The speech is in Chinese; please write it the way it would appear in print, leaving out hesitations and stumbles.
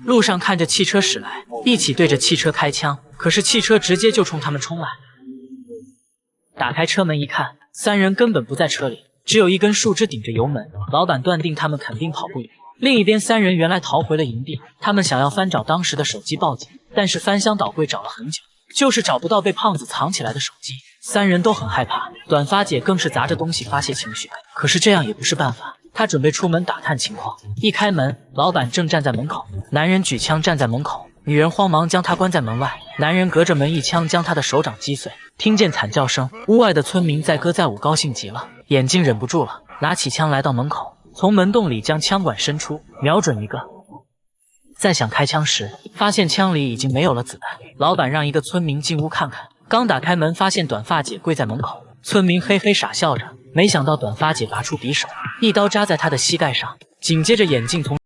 路上看着汽车驶来，一起对着汽车开枪，可是汽车直接就冲他们冲来。打开车门一看，三人根本不在车里，只有一根树枝顶着油门。老板断定他们肯定跑不远。另一边，三人原来逃回了营地，他们想要翻找当时的手机报警，但是翻箱倒柜找了很久，就是找不到被胖子藏起来的手机。三人都很害怕，短发姐更是砸着东西发泄情绪。可是这样也不是办法，她准备出门打探情况。一开门，老板正站在门口，男人举枪站在门口，女人慌忙将他关在门外。男人隔着门一枪将他的手掌击碎。听见惨叫声，屋外的村民载歌载舞，高兴极了，眼睛忍不住了，拿起枪来到门口，从门洞里将枪管伸出，瞄准一个。在想开枪时，发现枪里已经没有了子弹。老板让一个村民进屋看看，刚打开门，发现短发姐跪在门口。村民嘿嘿傻笑着，没想到短发姐拔出匕首，一刀扎在他的膝盖上，紧接着眼镜从